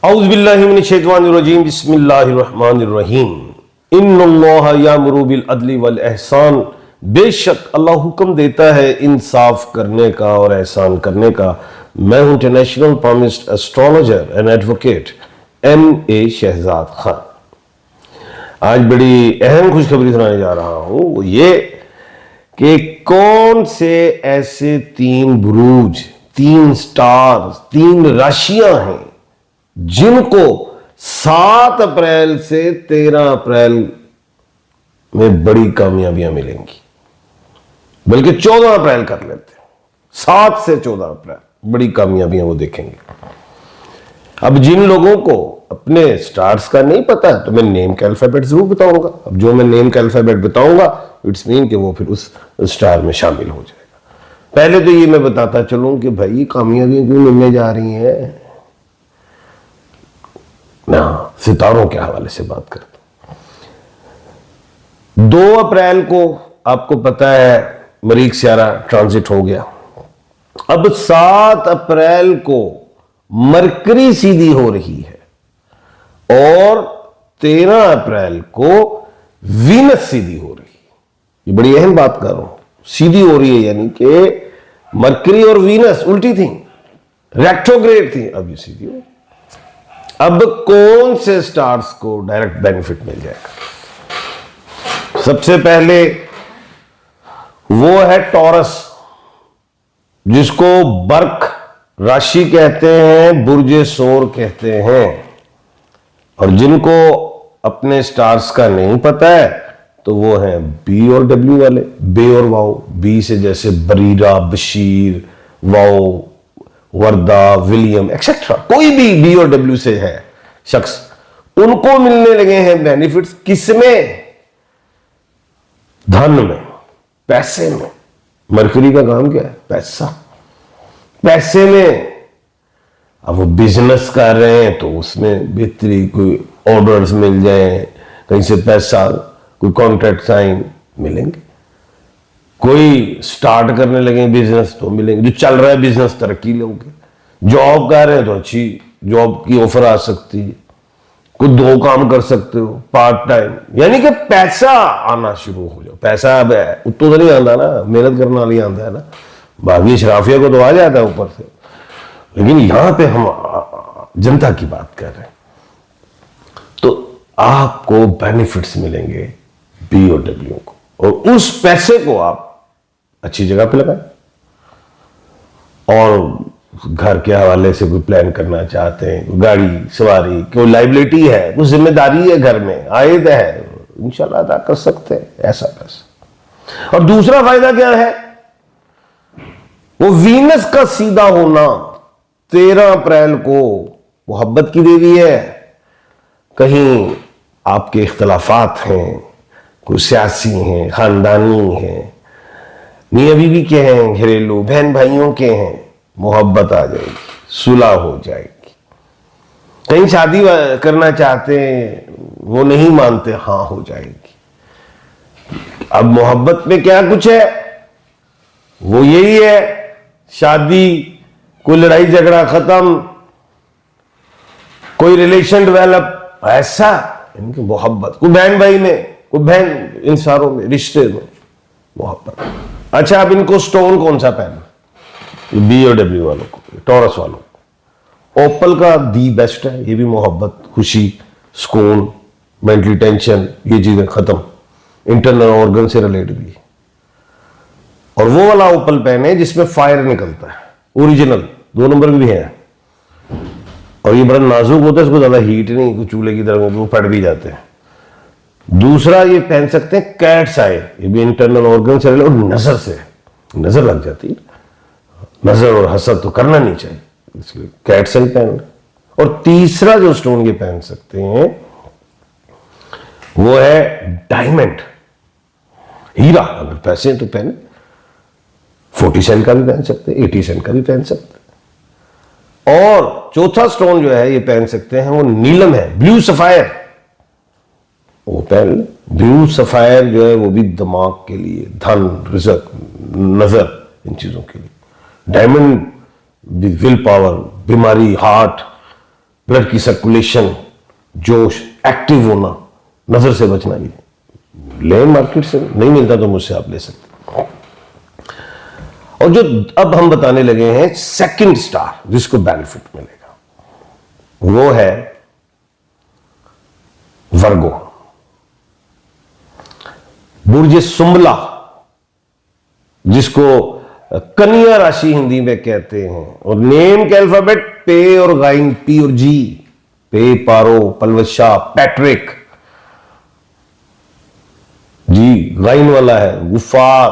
औज़ुबिल्लाहि मिनश्शैतानिर्रजीम बिस्मिल्लाहिर्रहमानिर्रहीम इन्नल्लाह यामुरु बिल अदली वल एहसान। बेशक अल्लाह हुक्म देता है इंसाफ करने का और एहसान करने का। मैं हूं international promised astrologer and advocate M.A. Shahzad Khan. आज बड़ी अहम खुशखबरी सुनाने जा रहा हूं, वो ये कि कौन से ऐसे 3 बुरूज, 3 स्टार्स, 3 राशियां हैं जिनको 7 अप्रैल से 13 अप्रैल में बड़ी कामयाबियां मिलेंगी। बल्कि 14 अप्रैल कर लेते हैं, 7 से 14 अप्रैल बड़ी कामयाबियां वो देखेंगे। अब जिन लोगों को अपने स्टार्स का नहीं पता है तो मैं नेम का अल्फाबेट जरूर बताऊंगा। अब जो मैं नेम का अल्फाबेट बताऊंगा इट्स मीन कि वो फिर उस स्टार में शामिल हो जाएगा। पहले तो ये मैं बताता चलूं कि भाई कामयाबियां क्यों मिलने जा रही हैं ना, सितारों के हवाले से बात करते हैं। 2 अप्रैल को आपको पता है मरीख सियारा ट्रांजिट हो गया। अब 7 अप्रैल को मरकरी सीधी हो रही है और 13 अप्रैल को वीनस सीधी हो रही है। ये बड़ी अहम बात कर रहा हूं, सीधी हो रही है यानी कि मरकरी और वीनस उल्टी थी, रेट्रोग्रेड थी, अब ये सीधी हो। अब कौन से स्टार्स को डायरेक्ट बेनिफिट मिल जाएगा? सबसे पहले वो है टॉरस, जिसको बर्क राशि कहते हैं, बुर्ज सोर कहते हैं। और जिनको अपने स्टार्स का नहीं पता है तो वो हैं बी और डब्ल्यू वाले, बे और वाओ। बी से जैसे बरीरा, बशीर, वाओ, वर्दा, विलियम एक्सेट्रा, कोई भी बी और डब्ल्यू से है शख्स, उनको मिलने लगे हैं बेनिफिट्स। किसमें? धन में, पैसे में। मरकरी का काम क्या है? पैसा। पैसे में अब वो बिजनेस कर रहे हैं तो उसमें बेहतरी, कोई ऑर्डर्स मिल जाए, कहीं से पैसा, कोई कॉन्ट्रैक्ट साइन मिलेंगे। कोई स्टार्ट करने लगे बिजनेस तो मिलेंगे। जो चल रहा है बिजनेस तरक्की लोगे। जॉब कर रहे हैं तो अच्छी जॉब की ऑफर आ सकती है। कोई 2 काम कर सकते हो पार्ट टाइम, यानी कि पैसा आना शुरू हो जाओ। पैसा अब उत्तों तो नहीं आता ना, मेहनत करने वाली आता है ना। बाकी शराफिया को तो आ जाता है ऊपर से, लेकिन यहां पे हम जनता की बात कर रहे हैं। तो आपको बेनिफिट्स मिलेंगे बी और डब्ल्यू को, और उस पैसे को आप अच्छी जगह पे लगाएं। और घर के हवाले से कोई प्लान करना चाहते हैं, गाड़ी सवारी, कोई लाइबिलिटी है, कुछ जिम्मेदारी है, घर में आयद है, इंशाल्लाह अदा कर सकते हैं ऐसा पैसा। और दूसरा फायदा क्या है? वो वीनस का सीधा होना 13 अप्रैल को मोहब्बत की देवी है। कहीं आपके इख्तलाफात हैं, कोई सियासी हैं, खानदानी हैं, मियां बीवी के हैं, घरेलू बहन भाइयों के हैं, मोहब्बत आ जाएगी, सुलह हो जाएगी। कहीं शादी करना चाहते हैं, वो नहीं मानते, हां हो जाएगी। अब मोहब्बत में क्या कुछ है? वो यही है, शादी, कोई लड़ाई झगड़ा खत्म, कोई रिलेशन डेवलप, ऐसा इनकी मोहब्बत। कोई बहन भाई में, कोई बहन, इन सारों में, रिश्ते में मोहब्बत। अच्छा, अब इनको स्टोन कौन सा पहनना? बी और डब्ल्यू वालों को, टॉरस वालों को ओपल का दी बेस्ट है। ये भी मोहब्बत, खुशी, सुकून, मेंटली टेंशन, ये चीजें खत्म, इंटरनल ऑर्गन से रिलेट भी। और वो वाला ओपल पहने जिसमें फायर निकलता है, ओरिजिनल। 2 नंबर भी है और ये बड़ा नाजुक होता है, इसको ज्यादा हीट नहीं, कुछ चूल्हे की तरह वो फट भी जाते हैं। दूसरा ये पहन सकते हैं कैट्स आई, ये भी इंटरनल ऑर्गन से रिलेट, और नजर से, नजर लग जाती है, नजर और हसद तो करना नहीं चाहिए, इसलिए कैट से पहन। और तीसरा जो स्टोन ये पहन सकते हैं वो है डायमंड, हीरा। अगर पैसे हैं तो पहने, 40 सेंट का भी पहन सकते हैं, 80 सेंट का भी पहन सकते हैं। और चौथा स्टोन जो है ये पहन सकते हैं, वो नीलम है, ब्लू सफायर, वो पहन। ब्लू सफायर जो है वो भी दिमाग के लिए, धन, रिज़्क, नजर, इन चीजों के लिए। डायमंड विल पावर, बीमारी, हार्ट, ब्लड की सर्कुलेशन, जोश, एक्टिव होना, नजर से बचना। ये ले मार्केट से, नहीं मिलता तो मुझसे आप ले सकते। और जो अब हम बताने लगे हैं सेकंड स्टार जिसको बेनिफिट मिलेगा, वो है वर्गो, बुर्ज सुंबला, जिसको कन्या राशि हिंदी में कहते हैं। और नेम के अल्फाबेट पे और गाइन, पी और जी, पे, पारो, पलवशा, पैट्रिक, जी गाइन वाला है, गुफार,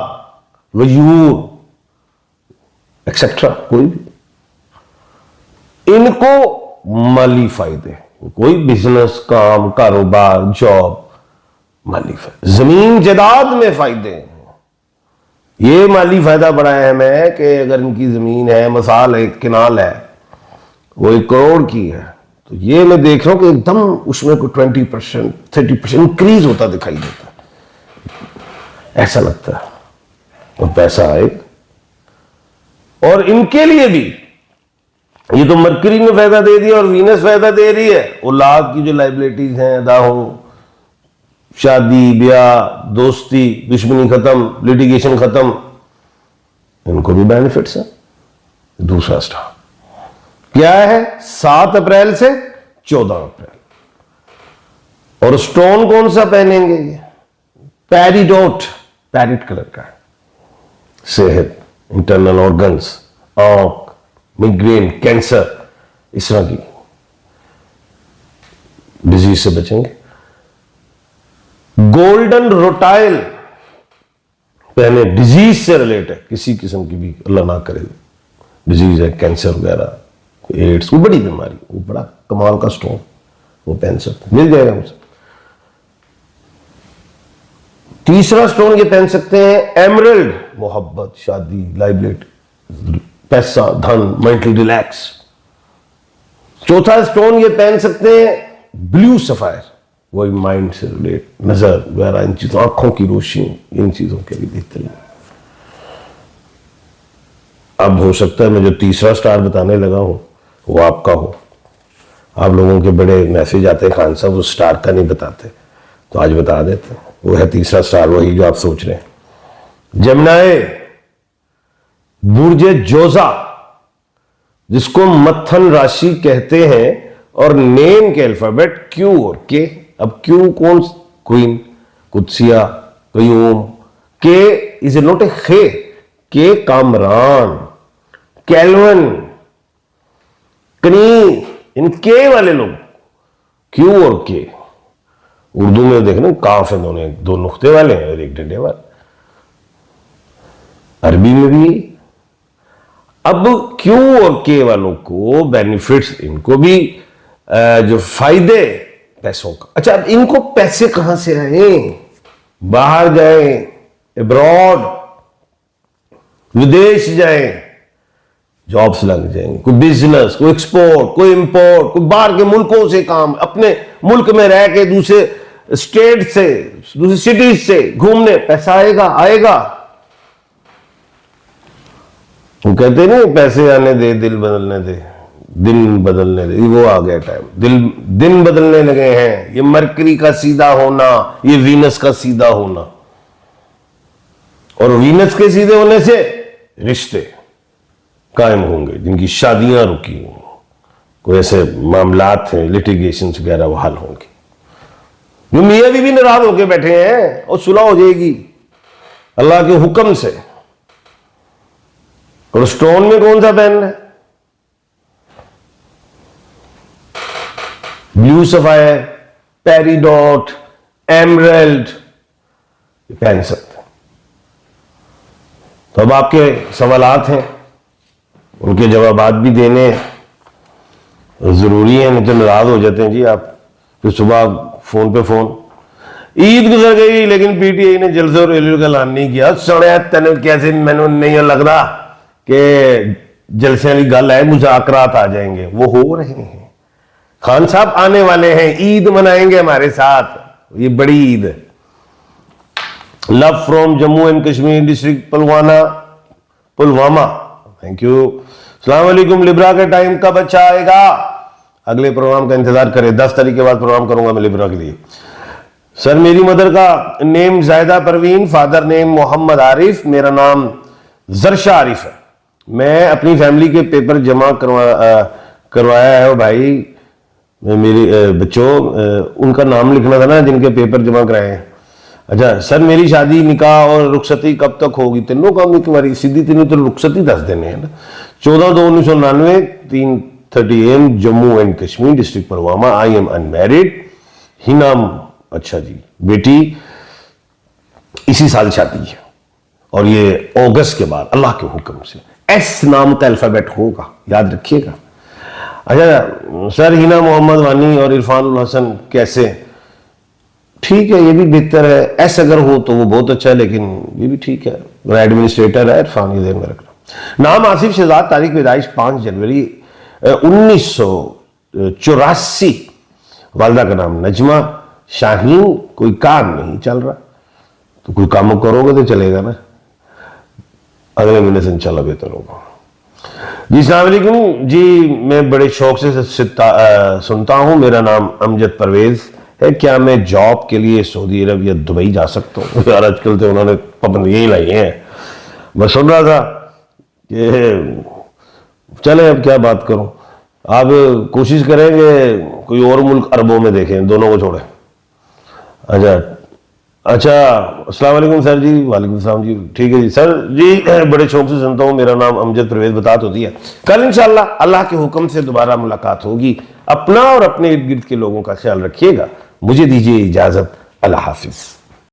गयूर, एक्सेट्रा। कोई भी इनको माली फायदे, कोई बिजनेस, काम, कारोबार, जॉब, माली फायदे, जमीन जायदाद में फायदे। ये माली फायदा बढ़ाया है मैं कि अगर इनकी जमीन है, मसाल है, किनाल है, वो 1 करोड़ की है, तो ये मैं देख रहा हूं कि एकदम उसमें कोई 20%, 30% इंक्रीज होता दिखाई देता है। ऐसा लगता है तो पैसा आएगा। और इनके लिए भी ये तो मरकरी ने फायदा दे दिया और वीनस फायदा दे रही है। औलाद की जो लाइबिलिटीज हैं अदा हो, शादी, ब्याह, दोस्ती, दुश्मनी खत्म, लिटिगेशन खत्म, इनको भी बेनिफिट्स है। दूसरा स्टार क्या है? 7 अप्रैल से 14 अप्रैल। और स्टोन कौन सा पहनेंगे? ये पैरिडोट, पैरिट कलर का है। सेहत, इंटरनल ऑर्गन्स, आंख, मिग्रेन, कैंसर, इस तरह की डिजीज से बचेंगे। गोल्डन रोटाइल पहले, डिजीज से रिलेट है, किसी किस्म की भी अल्लाह ना करे डिजीज है, कैंसर वगैरह, एड्स, कोई बड़ी बीमारी, वो बड़ा कमाल का स्टोन, वो पहन सकते, मिल जाएगा मुझे। तीसरा स्टोन ये पहन सकते हैं एमरल्ड, मोहब्बत, शादी, लाइबिलिटी, पैसा, धन, मेंटल रिलैक्स। चौथा स्टोन ये पहन सकते हैं ब्लू सफायर, वही माइंड से रिलेट, नजर वगैरह, इन चीजों, आंखों की रोशनी, इन चीजों के लिए बेहतरीन। अब हो सकता है मैं जो तीसरा स्टार बताने लगा हूं वो आपका हो। आप लोगों के बड़े मैसेज आते हैं, खान साहब उस स्टार का नहीं बताते, तो आज बता देते हैं। वो है तीसरा स्टार, वही जो आप सोच रहे हैं, जमुनाए, बुर्ज जोजा, जिसको मत्थन राशि कहते हैं, और नेम के अल्फाबेट क्यू और के। अब क्यू कौन? क्वीन, कुदसिया, कयूम। के इज ए नॉट ए खे, के कामरान, कैलवन, कनीर, इन के वाले लोग, क्यू और के। उर्दू में देखना काफ है, दोनों, 2 नुक्ते वाले हैं और 1 डंडे वाले। अरबी में भी। अब क्यू और के वालों को बेनिफिट्स, इनको भी जो फायदे पैसों का। अच्छा, अब इनको पैसे कहां से आए? बाहर जाए, अब्रॉड, विदेश जाए, जॉब्स लग जाएंगे, कोई बिजनेस, कोई एक्सपोर्ट, कोई इंपोर्ट, कोई बाहर के मुल्कों से काम, अपने मुल्क में रह के दूसरे स्टेट से, दूसरी सिटीज से घूमने, पैसा आएगा, आएगा। वो कहते नहीं पैसे आने दे, दिल बदलने दे, दिन बदलने दे, वो आ गया टाइम, दिन बदलने लगे हैं। ये मरकरी का सीधा होना, ये वीनस का सीधा होना, और वीनस के सीधे होने से रिश्ते कायम होंगे, जिनकी शादियां रुकी, कोई ऐसे मामलात हैं, लिटिगेशन वगैरह, वो हल होंगे। जो मियां बीवी नाराज होके बैठे हैं, और सुलह हो जाएगी अल्लाह के हुक्म से। और स्टोन में कौन सा पहनना है? ब्लू सफायर, पेरिडोट, एमरल्ड, पहन सकते हैं। तो अब आपके सवालात हैं, उनके जवाबात भी देने जरूरी है, नहीं तो नाराज हो जाते हैं जी आप। फिर सुबह फोन पे फोन, ईद गुजर गई लेकिन पीटीआई ने जलसे और रैली का ऐलान नहीं किया। सुने तेन कैसे, मैंने नहीं लगता कि जलसे की गल है, मुज़ाकरात आ जाएंगे। वो हो रहे हैं, खान साहब आने वाले हैं, ईद मनाएंगे हमारे साथ, ये बड़ी ईद है। Love from Jammu and Kashmir district Pulwama, thank you. अस्सलाम वालेकुम, लिब्रा का टाइम कब अच्छा आएगा? अगले प्रोग्राम का इंतजार करें, 10 तारीख के बाद प्रोग्राम करूंगा मैं लिब्रा के लिए। सर मेरी मदर का नेम जायदा परवीन, फादर नेम मोहम्मद आरिफ, मेरा नाम जरशा आरिफ है। मैं अपनी फैमिली के पेपर जमा करवाया है भाई, मेरे बच्चों उनका नाम लिखना था ना जिनके पेपर जमा कराए हैं। अच्छा सर मेरी शादी निकाह और रुखसती कब तक होगी? तीनों काम एक बारी सीधी तीनों तो रुखसती दस देने हैं ना। 14/2/1999 3:30 AM Jammu and Kashmir district Pulwama. I am unmarried. Hina, अच्छा जी, बेटी इसी साल शादी है और ये अगस्त के बाद अल्लाह के हुक्म से एस नाम का अल्फाबेट होगा, याद रखिएगा। अच्छा सर हिना मोहम्मद वानी और इरफान हसन कैसे? ठीक है, ये भी बेहतर है। एस अगर हो तो वो बहुत अच्छा है, लेकिन ये भी ठीक है। मेरा एडमिनिस्ट्रेटर है इरफान, ये ध्यान में रखना। नाम आसिफ शहजाद, तारीख पैदाइश 5 जनवरी 1984। वालदा का नाम नजमा शाहीन। कोई काम नहीं चल रहा तो कोई काम करोगे तो चलेगा ना, अगले महीने से इंशाल्लाह बेहतर होगा। जी अस्सलाम वालेकुम जी, मैं बड़े शौक से सुनता हूं। मेरा नाम अमजद परवेज है। क्या मैं जॉब के लिए सऊदी अरब या दुबई जा सकता हूँ? यार आजकल तो उन्होंने पाबंदियां ही लाई हैं। मैं सुन रहा था कि चले अब क्या बात करूं, आप कोशिश करेंगे कोई और मुल्क अरबों में देखें, दोनों को छोड़ें। अच्छा अस्सलाम वालेकुम सर जी। वालेकुम सलाम जी, ठीक है जी सर जी, बड़े शौक से सुनता हूँ। मेरा नाम अमजद परवेज, बात होती है। कल इंशाल्लाह अल्लाह के हुक्म से दोबारा मुलाकात होगी। अपना और अपने इर्द गिर्द के लोगों का ख्याल रखिएगा। मुझे दीजिए इजाजत, अल्लाह हाफिज।